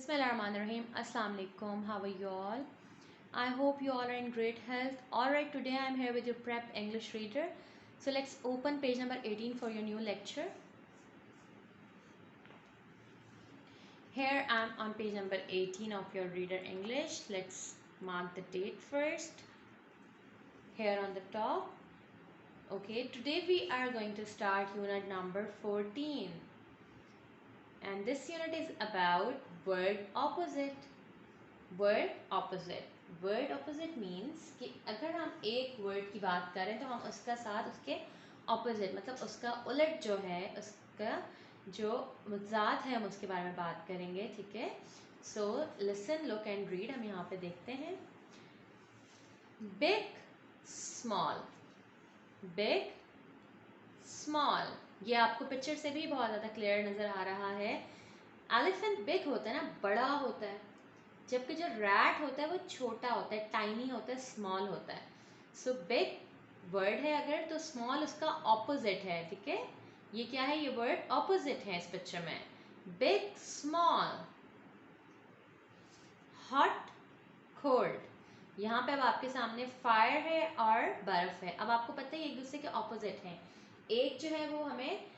Bismillahirrahmanirrahim. Assalamu alaikum. How are you all? I hope you all are in great health. Alright, today I am here with your prep English reader. So let's open page number 18 for your new lecture. Here I am on page number 18 of your reader English. Let's mark the date first. Here on the top. Okay, today we are going to start unit number 14. And this unit is about word opposite. Word opposite. Word opposite means कि अगर हम एक word की बात करें तो हम उसका साथ उसके opposite मतलब उसका उलट जो है उसका जो मुज़ाद है हम उसके बारे में बात करेंगे, ठीक है। So listen, look and read. हम यहाँ पे देखते हैं big, small, big, small. ये आपको पिक्चर से भी बहुत ज़्यादा क्लियर नज़र आ रहा है। एलिफेंट बिग होता है ना, बड़ा होता है, जबकि जो रैट होता है वो छोटा होता है, टाइनी होता है, स्मॉल होता है। सो बिग वर्ड है अगर, तो स्मॉल उसका ऑपोजिट है, ठीक है। ये क्या है, ये वर्ड ऑपोजिट है इस पिक्चर में। Big small, hot cold. यहाँ पे अब आपके सामने फायर है और बर्फ है। अब आपको पता है एक दूसरे के ऑपोजिट हैं। एक जो है वो हमें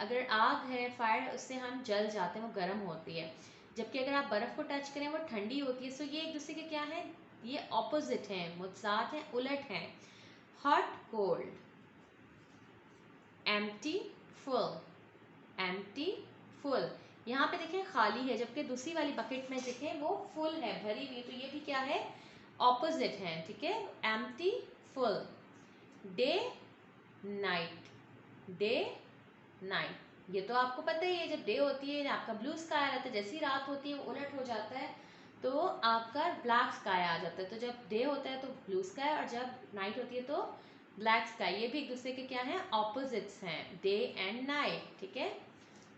अगर आग है, फायर है, उससे हम जल जाते हैं, वो गर्म होती है, जबकि अगर आप बर्फ़ को टच करें वो ठंडी होती है। सो ये एक दूसरे के क्या है, ये ऑपोजिट हैं, मुतसाद हैं, उलट हैं। Hot cold, empty full, empty full. यहाँ पे देखें खाली है, जबकि दूसरी वाली बकेट में देखें वो फुल है, भरी हुई। तो ये भी क्या है, ऑपोजिट है, ठीक है। Empty full. Day night, day night. ये तो आपको पता ही है, जब डे होती है आपका ब्लू स्काई रहता है, जैसी रात होती है वो उलट हो जाता है तो आपका ब्लैक स्काई आ जाता है। तो जब डे होता है तो ब्लू स्काई और जब नाइट होती है तो ब्लैक स्काई। ये भी एक दूसरे के क्या हैं, ऑपोजिट्स हैं, डे एंड नाइट, ठीक है।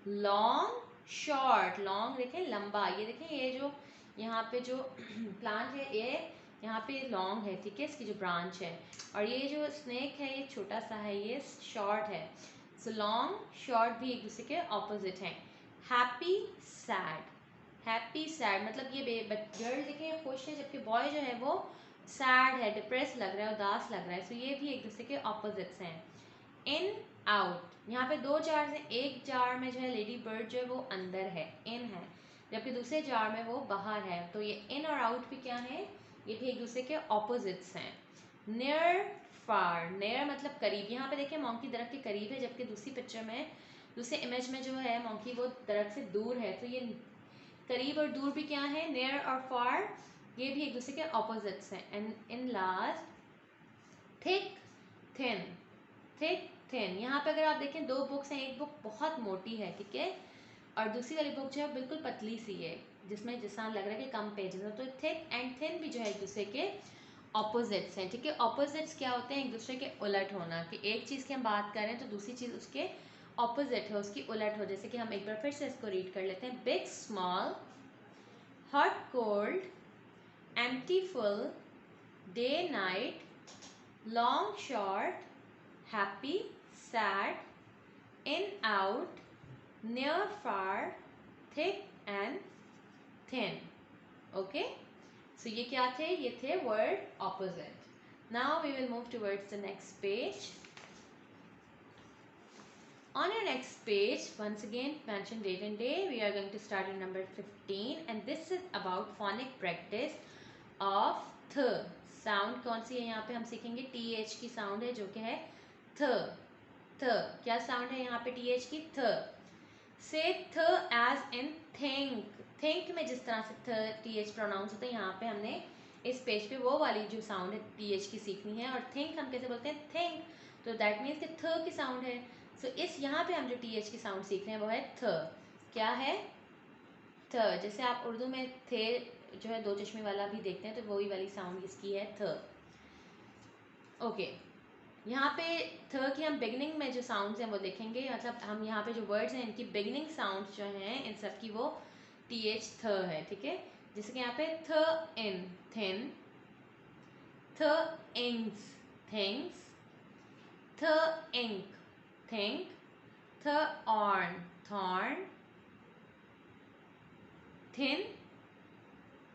लॉन्ग शॉर्ट, लॉन्ग देखें लंबा, ये देखें ये जो यहाँ पे जो प्लांट है ये यहाँ पे लॉन्ग है, ठीक है, इसकी जो ब्रांच है। और ये जो स्नेक है ये छोटा सा है, ये शॉर्ट है। सो लॉन्ग शॉर्ट भी एक दूसरे के ऑपोजिट हैं। हैप्पी सैड, हैप्पी सैड मतलब ये गर्ल देखें खुश है, जबकि बॉय जो है वो सैड है, डिप्रेस लग रहा है, उदास लग रहा है। सो ये भी एक दूसरे के ऑपोजिट्स हैं। इन आउट, यहाँ पे दो जार हैं, एक जार में जो है लेडी बर्ड जो है वो अंदर है, इन है, जबकि दूसरे जार में वो बाहर है। तो ये इन और आउट भी क्या है, ये भी एक दूसरे के ऑपोजिट्स हैं। नियर फार, नियर मतलब करीब। यहाँ पे देखिए मॉन्की दरख्त के करीब है, जबकि दूसरी पिक्चर में, दूसरे इमेज में जो है मॉन्की वो दरख्त से दूर है। तो ये करीब और दूर भी क्या है, नियर और फार, ये भी एक दूसरे के ऑपोजिट्स हैं। And in last thick thin, thick thin. यहाँ पे अगर आप देखें दो बुक्स हैं, एक बुक बहुत मोटी है, ठीक है, और दूसरी वाली बुक जो है बिल्कुल पतली सी है, जिसमें जिसका लग रहा है कि कम पेजेस है। तो थिक एंड थिन भी जो है एक दूसरे के ऑपोजिट्स हैं, ठीक है। ऑपोजिट्स क्या होते हैं, एक दूसरे के उलट होना, कि एक चीज़ की हम बात करें तो दूसरी चीज़ उसके ऑपोजिट है, उसकी उलट हो। जैसे कि हम एक बार फिर से इसको रीड कर लेते हैं। Big small, hot cold, empty full, day night, long short, happy sad, in out, near far, thick and thin. Okay, so ये क्या थे, ये थे word opposite. Now we will move towards the next page. On your next page, once again mention date and day. We are going to start in number 15 and this is about phonic practice of th. Sound कौन सी है, यहाँ पे हम सीखेंगे th की sound है जो कि है थ। थ क्या साउंड है यहाँ पे th की, थ। से थ एज इन थिंक, थिंक में जिस तरह से th प्रोनाउंस होता है, यहाँ पे हमने इस पेज पे वो वाली जो साउंड है th की सीखनी है। और थिंक हम कैसे बोलते हैं, थिंक, तो दैट मीन्स कि थ की साउंड है। सो इस यहाँ पे हम जो th की साउंड सीख रहे हैं वो है थ। क्या है, थ। जैसे आप उर्दू में थे जो है दो चश्मे वाला भी देखते हैं, तो वही वाली साउंड इसकी है थ। ओके, यहाँ पे थ की हम बिगनिंग में जो साउंड्स हैं वो देखेंगे, मतलब हम यहाँ पे जो वर्ड्स हैं इनकी बिगनिंग साउंड्स जो हैं इन सब की वो th थ है, ठीक है। जैसे कि यहाँ पे थ in thin, th ings things, th ink think, th orn thorn, thin,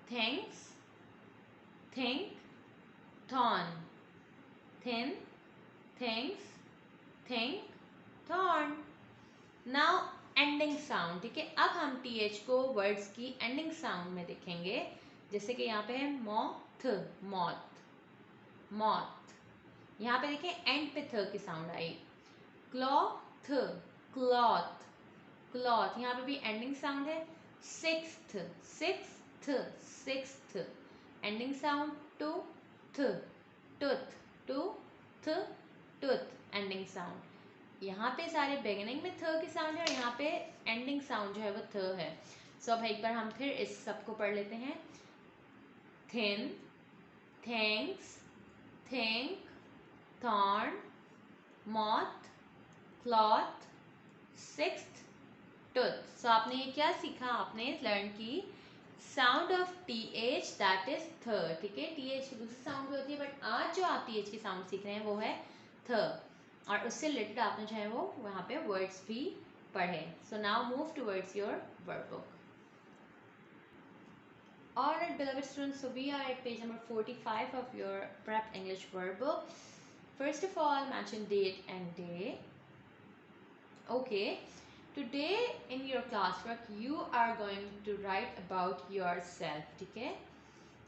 thinks, think, thorn, thin, thinks, think, thorn. Now ending sound, ठीक है। अब हम टीएच को वर्ड्स की एंडिंग साउंड में देखेंगे, जैसे कि यहाँ पे है मॉथ, मॉथ, मॉथ। यहाँ पे देखिए एंड पे थ की साउंड आई। क्लॉथ, क्लॉथ, क्लॉथ, यहाँ पे भी एंडिंग साउंड है। Sixth, sixth, sixth, ending sound. Tooth, tooth, tooth, tooth, ending sound. यहाँ पे सारे बिगिनिंग में थ की साउंड है और यहाँ पे एंडिंग साउंड जो है वो थ है। सो अब एक बार हम फिर इस सबको पढ़ लेते हैं। Thin, thanks, think, thorn, moth, cloth, sixth, tooth. So आपने ये क्या सीखा, आपने लर्न की sound of T H, that is th, ठीक है। टी एच की दूसरी साउंड भी होती है, बट आज जो आप टी एच की साउंड सीख रहे हैं वो है थ, और उससे रिलेटेड आपने जो है वो वहाँ पे वर्ड्स भी पढ़े। So now move towards your word book. Alright, beloved students, so we are at page number 45 of your Prep English word book. First of all, mention date and day. Okay, today in your classwork you are going to write about yourself, ठीक है।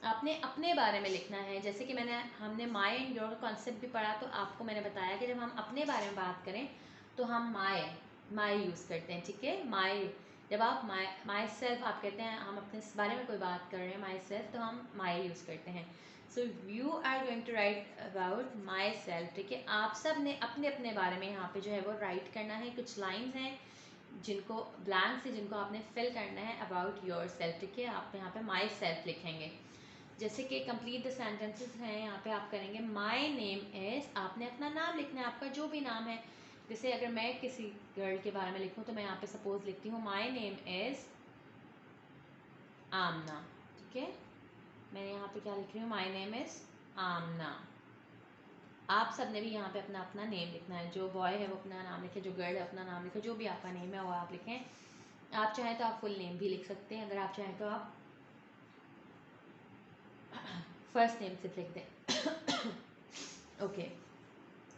आपने अपने बारे में लिखना है। जैसे कि हमने माई एंड योर कॉन्सेप्ट भी पढ़ा, तो आपको मैंने बताया कि जब हम अपने बारे में बात करें तो हम माई यूज़ करते हैं, ठीक है। माई, जब आप माई सेल्फ आप कहते हैं, हम अपने बारे में कोई बात कर रहे हैं माई सेल्फ, तो हम माई यूज़ करते हैं। So you are going to write about myself, ठीक है। आप सब ने अपने अपने बारे में यहाँ पे जो है वो राइट करना है। कुछ लाइन्स हैं जिनको ब्लैंक से जिनको आपने फिल करना है अबाउट योर सेल्फ, ठीक है। आप यहाँ पे माई सेल्फ लिखेंगे। जैसे कि कंप्लीट द सेंटेंसेस हैं, यहाँ पे आप करेंगे माई नेम इज़, आपने अपना नाम लिखना है, आपका जो भी नाम है। जैसे अगर मैं किसी गर्ल के बारे में लिखूँ तो मैं यहाँ पे सपोज लिखती हूँ माई नेम इज़ आमना, ठीक है। मैं यहाँ पे क्या लिख रही हूँ, माई नेम इज़ आमना। आप सब ने भी यहाँ पे अपना अपना नेम लिखना है। जो बॉय है वो अपना नाम लिखे, जो गर्ल है अपना नाम लिखे, जो भी आपका नेम है वो आप लिखें। आप चाहें तो आप फुल नेम भी लिख सकते हैं, अगर आप चाहें तो आप फर्स्ट नेम सिर्फ लिख दें। Okay,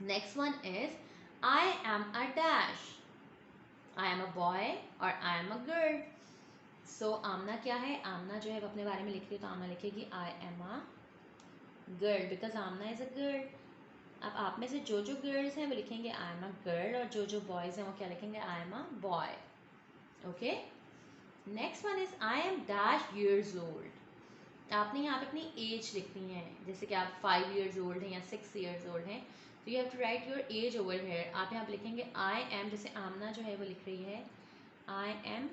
next one is I am a dash, I am a boy और आई एम अ गर्ल। सो आमना क्या है, आमना जो है वो अपने बारे में लिख रही है, तो आमना लिखेगी I am a girl, because Amna is a girl. अब आप में से जो जो गर्ल्स हैं वो लिखेंगे आई एम अ गर्ल, और जो जो बॉयज़ हैं वो क्या लिखेंगे, आई am a boy. Okay, next one is I am dash years old. आपने यहाँ पे अपनी एज लिखनी है। जैसे कि आप 5 ईयर्स ओल्ड हैं या 6 ईयर्स ओल्ड हैं, तो you have to write your age over here. आप यहाँ पे लिखेंगे आई एम, जैसे आमना जो है वो लिख रही है I M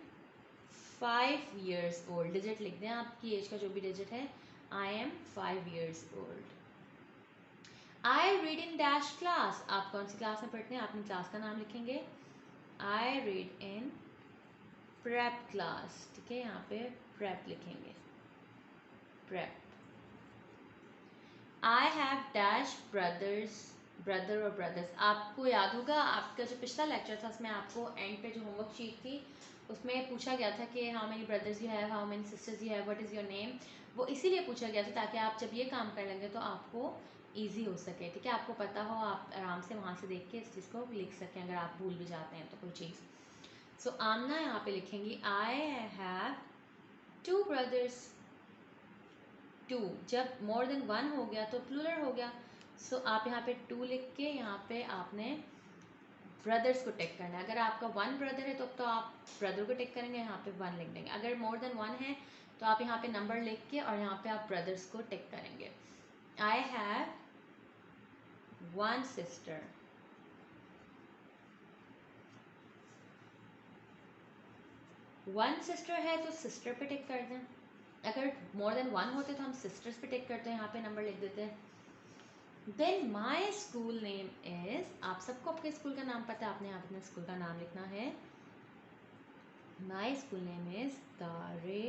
5 years old, digit लिख दें आपकी एज का जो भी डिजिट है, I M 5 years old. I read in dash class, आप कौन सी क्लास में पढ़ते हैं, अपनी क्लास का नाम लिखेंगे। I read in prep class, ठीक है, यहाँ पे प्रेप लिखेंगे, prep. I have dash brothers, brother और ब्रदर्स। आपको याद होगा आपका जो पिछला लेक्चर था उसमें आपको एंड पे जो होमवर्क शीट थी उसमें पूछा गया था कि how many brothers you have, how many sisters you have, what is your name. वो इसीलिए पूछा गया था ताकि आप जब ये काम कर लेंगे तो आपको ईजी हो सके, ठीक है, आपको पता हो, आप आराम से वहाँ से देख के इस चीज़ को लिख सकें अगर आप भूल भी जाते हैं तो कोई चीज़। सो आमना यहाँ पे लिखेंगी आई हैव 2 ब्रदर्स। 2, जब मोर देन 1 हो गया तो प्लूरल हो गया। सो आप यहाँ पे 2 लिख के यहाँ पे आपने ब्रदर्स को टिक करना है। अगर आपका 1 ब्रदर है तो आप ब्रदर को टिक करेंगे, यहाँ पे 1 लिख देंगे। अगर मोर देन 1 है तो आप यहाँ पे नंबर लिख के और यहाँ पे आप ब्रदर्स को टिक करेंगे। आई हैव 1 सिस्टर, 1 सिस्टर है तो सिस्टर पे टिक कर दें। अगर मोर देन 1 होते तो हम सिस्टर्स पे टिक करते हैं, यहाँ पे नंबर लिख देते हैं। Then my school name is, आप सबको आपके स्कूल का नाम पता है, आपने यहाँ अपने स्कूल का नाम लिखना है। माई स्कूल नेम इज दारे,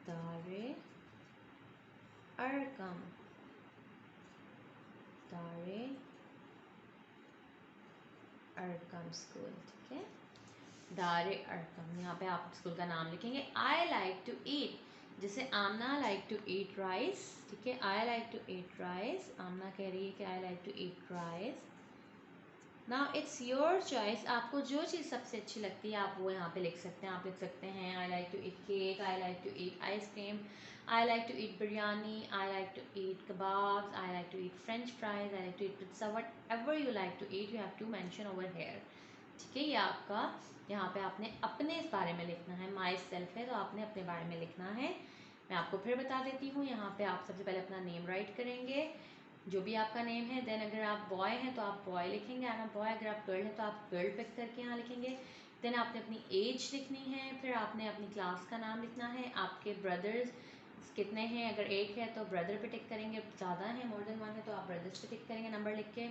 दारे अरकम, दारे अरकम स्कूल, ठीक है। दार अरकम, यहाँ पे आप स्कूल का नाम लिखेंगे। आई लाइक टू ईट, जैसे Amna like to eat rice, ठीक है, I like to eat rice, Amna कह रही है कि I like to eat rice. Now it's your choice, आपको जो चीज़ सबसे अच्छी लगती है आप वो यहाँ पे लिख सकते हैं। आप लिख सकते हैं I like to eat cake, I like to eat ice cream, I like to eat biryani, I like to eat kebabs, I like to eat French fries, I like to eat pizza, whatever you like to eat you have to mention over here, ठीक है। ये आपका यहाँ पे आपने अपने इस बारे में लिखना है, माई सेल्फ है तो आपने अपने बारे में लिखना है। मैं आपको फिर बता देती हूँ, यहाँ पे आप सबसे पहले अपना नेम राइट करेंगे, जो भी आपका नेम है। देन अगर आप बॉय हैं तो आप बॉय लिखेंगे, आई एम बॉय। अगर आप गर्ल हैं तो आप गर्ल पिक करके यहाँ लिखेंगे। देन आपने अपनी एज लिखनी है, फिर आपने अपनी क्लास का नाम लिखना है, आपके ब्रदर्स कितने हैं, अगर एक है तो ब्रदर पे टिक करेंगे, ज़्यादा है मोर देन वन है तो आप ब्रदर्स पे टिक करेंगे नंबर लिख के।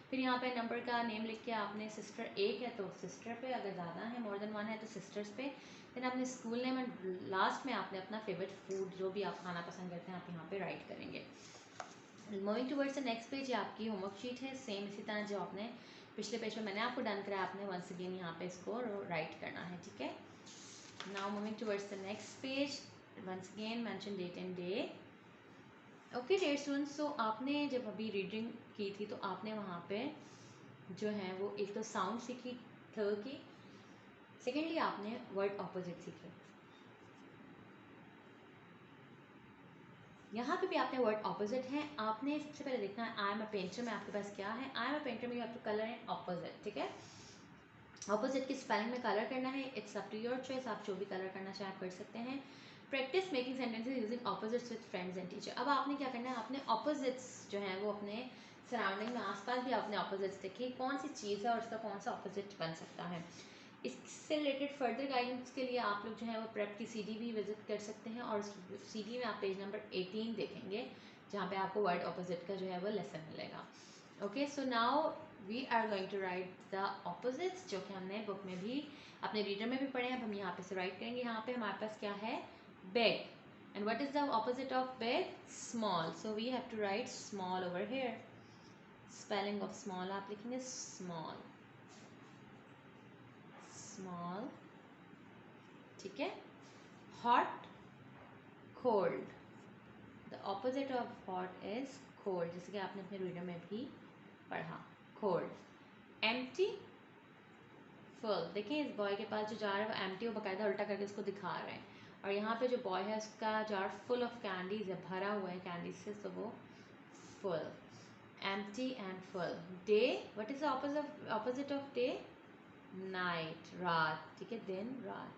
फिर यहाँ पे नंबर का नेम लिख के आपने सिस्टर एक है तो सिस्टर पे, अगर ज़्यादा है मोर देन वन है तो सिस्टर्स पे। देन आपने स्कूल नेम एंड लास्ट में आपने अपना फेवरेट फूड जो भी आप खाना पसंद करते हैं आप यहाँ पे राइट करेंगे। Moving towards the next page, आपकी होमवर्क शीट है सेम इसी तरह जो आपने पिछले पेज में मैंने आपको डन कराया, आपने वंस अगेन यहाँ पे इसको राइट करना है, ठीक है। Now moving towards the next page, once again mention date and day. Okay dear students, so आपने जब अभी रीडिंग की थी तो आपने वहाँ पे जो है वो एक तो साउंड सीखी थ की, सेकेंडली आपने वर्ड ऑपोजिट सीखे। यहाँ पे भी आपने वर्ड ऑपोजिट है, आपने सबसे पहले देखना है आई एम अ पेंटर में आपके पास क्या है। आई एम अ पेंटर में you have to colour in opposite, ठीक है। ऑपोजिट की स्पेलिंग में कलर करना है, it's up to your choice, आप जो भी कलर करना चाहे आप कर सकते हैं। Practice making sentences using opposites with friends and teacher. अब आपने क्या करना है, आपने ऑपोजिट्स जो है वो अपने सराउंडिंग में आसपास भी आपने ऑपोजिट्स देखे, कौन सी चीज़ है और उसका कौन सा ऑपोजिट बन सकता है। इससे रिलेटेड फर्दर गाइडेंस के लिए आप लोग जो है वो प्रेप की सीडी भी विजिट कर सकते हैं, और सीडी में आप पेज नंबर 18 देखेंगे जहाँ पे आपको वर्ड ऑपोजिट का जो है वो लेसन मिलेगा। Okay, so now we are going to write the opposites, जो कि हमने बुक में भी अपने रीडर में भी पढ़े हैं। अब हम यहाँ पे से राइट करेंगे। यहाँ पे हमारे पास क्या है, big, and what is the opposite of big, small, so we have to write small over here. Spelling of small आप लिखेंगे स्मॉल, स्मॉल, ठीक है। Hot, cold, the opposite of hot is cold, जैसे कि आपने अपने रीडर में भी पढ़ा, कोल्ड। एम्प्टी, फुल, देखिए इस बॉय के पास जो जार है वो एम्प्टी, वो बाकायदा उल्टा करके उसको दिखा रहे हैं, और यहाँ पे जो बॉय है उसका जार फुल ऑफ कैंडीज है, भरा हुआ है कैंडीज से, तो वो full. Empty and full. Day, what is the opposite of day, night, रात, ठीक है, दिन, रात,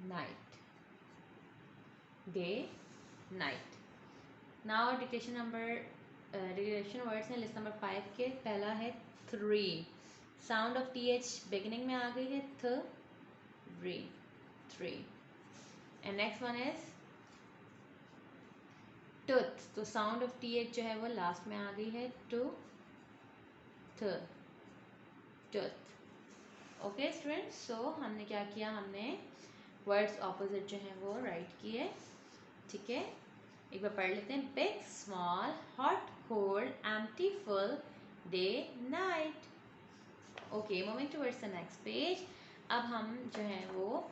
night, day, night. Now dictation words हैं लिस्ट नंबर 5 के। पहला है three, sound of T H beginning में आ गई है, three, three. And next one is tooth, तो साउंड ऑफ टी एच जो है वो लास्ट में आ गई है, टूथ। ओके स्टूडेंट्स, सो हमने क्या किया, हमने वर्ड्स ऑपोजिट जो है वो राइट किए, ठीक है। एक बार पढ़ लेते हैं, big, small, hot, cold, empty, full, day, night. Okay, moving towards the next page. अब हम जो है वो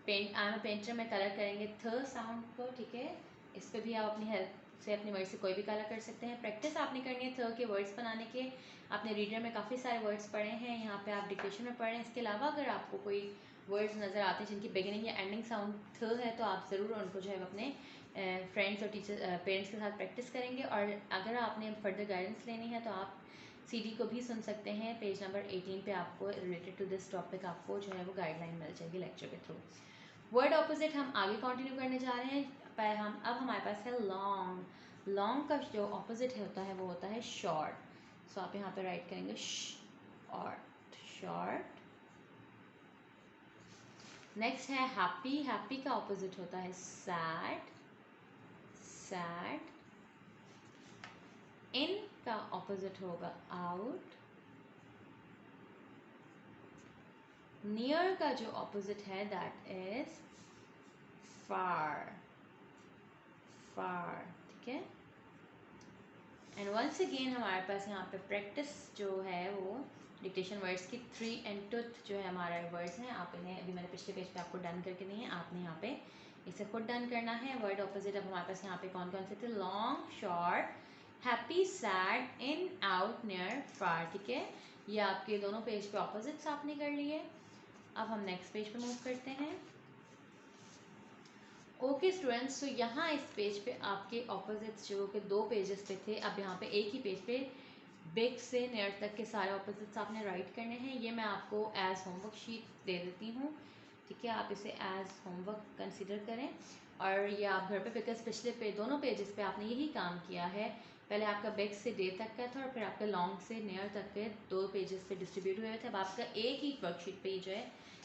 आई एम पेंटर में कलर करेंगे थ साउंड को, ठीक है। इस पर भी आप अपनी हेल्प से अपनी वर्ड से कोई भी कलर कर सकते हैं। प्रैक्टिस आपने करनी है थ के वर्ड्स बनाने के। आपने रीडर में काफ़ी सारे वर्ड्स पढ़े हैं, यहाँ पे आप डिक्टेशन में पढ़ें। इसके अलावा अगर आपको कोई वर्ड्स नज़र आते हैं जिनकी बिगिनिंग या एंडिंग साउंड थ है तो आप ज़रूर उनको जो है अपने फ्रेंड्स और टीचर पेरेंट्स के साथ प्रैक्टिस करेंगे। और अगर आपने फर्दर गाइडेंस लेनी है तो आप सीडी को भी सुन सकते हैं, पेज नंबर 18 पे आपको रिलेटेड टू दिस टॉपिक आपको जो है वो गाइडलाइन मिल जाएगी लेक्चर के थ्रू। वर्ड ऑपोजिट हम आगे कंटिन्यू करने जा रहे हैं। पर हम अब हमारे पास है लॉन्ग। लॉन्ग का जो ऑपोजिट होता है वो होता है शॉर्ट, सो आप यहाँ पे राइट करेंगे शॉर्ट, शॉर्ट। नेक्स्ट है हैप्पी। हैप्पी का ऑपोजिट होता है सैड, सैड। इन का ऑपोजिट होगा आउट। नियर का जो ऑपोजिट है दैट इज फार, फार, ठीक है। एंड वंस अगेन हमारे पास यहाँ पे प्रैक्टिस जो है वो डिक्टेशन वर्ड्स की 3 and 2 जो है हमारा वर्ड्स हैं, आप इन्हें अभी मैंने पिछले पेज पे आपको डन करके दी है, आपने यहाँ पे इसे खुद डन करना है। वर्ड ऑपोजिट अब हमारे पास यहाँ पे कौन कौन से थे, long, short, happy, sad, in, out, near, फार, ठीक है। ये आपके दोनों पेज पे ऑपोजिट्स आपने कर लिए। अब हम नेक्स्ट पेज पे मूव करते हैं। ओके स्टूडेंट्स, तो यहाँ इस पेज पे आपके ऑपोजिट्स जो कि 2 पेजेस पे थे, अब यहाँ पे एक ही पेज पे बिग से नियर तक के सारे ऑपोजिट्स आपने राइट करने हैं। ये मैं आपको एज होमवर्क शीट दे देती हूँ, ठीक है, आप इसे एज होमवर्क कंसिडर करें। और ये आप घर पे, बिकॉज पिछले दोनों पेजेस पे आपने यही काम किया है। पहले आपका बिग से डे तक का था और फिर आपका लॉन्ग से नियर तक के 2 पेजेस पे डिस्ट्रीब्यूट हुए थे। अब आपका एक ही वर्कशीट पे जो है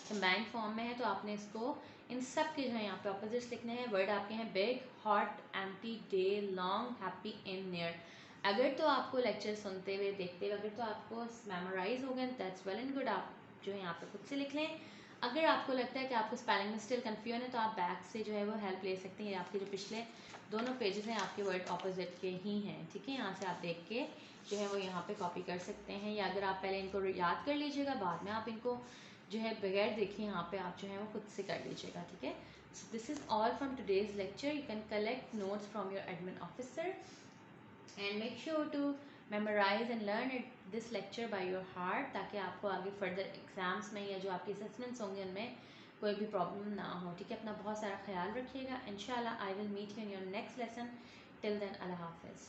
कंबाइंड फॉर्म में है, तो आपने इसको इन सब के जो है यहाँ पे ऑपोजिट्स लिखने हैं। वर्ड आपके हैं big, hot, empty, day, long, happy, in, near. अगर तो आपको लेक्चर सुनते हुए देखते हुए अगर तो आपको मेमोराइज हो गए, दैट्स वेल एंड गुड, आप जो है यहाँ पे खुद से लिख लें। अगर आपको लगता है कि आपको स्पेलिंग में स्टिल कन्फ्यूजन है, तो आप बैक से जो है वो हेल्प ले सकते हैं। आपके जो पिछले दोनों पेजेस हैं आपके वर्ड ऑपोजिट के ही हैं, ठीक है। यहाँ से आप देख के जो है वो यहाँ पे कॉपी कर सकते हैं, या अगर आप पहले इनको याद कर लीजिएगा, बाद में आप इनको जो है बगैर देखे यहाँ पे आप जो है वो खुद से कर लीजिएगा, ठीक है। So this is all from today's lecture. You can collect notes from your admin officer and make sure to memorize and learn this lecture by your heart, ताकि आपको आगे फर्दर एग्जाम्स में या जो आपके असेसमेंट्स होंगे उनमें कोई भी प्रॉब्लम ना हो, ठीक है। अपना बहुत सारा ख्याल रखिएगा। इंशाल्लाह I will meet you in your next lesson. Till then, अल्लाह हाफिज़।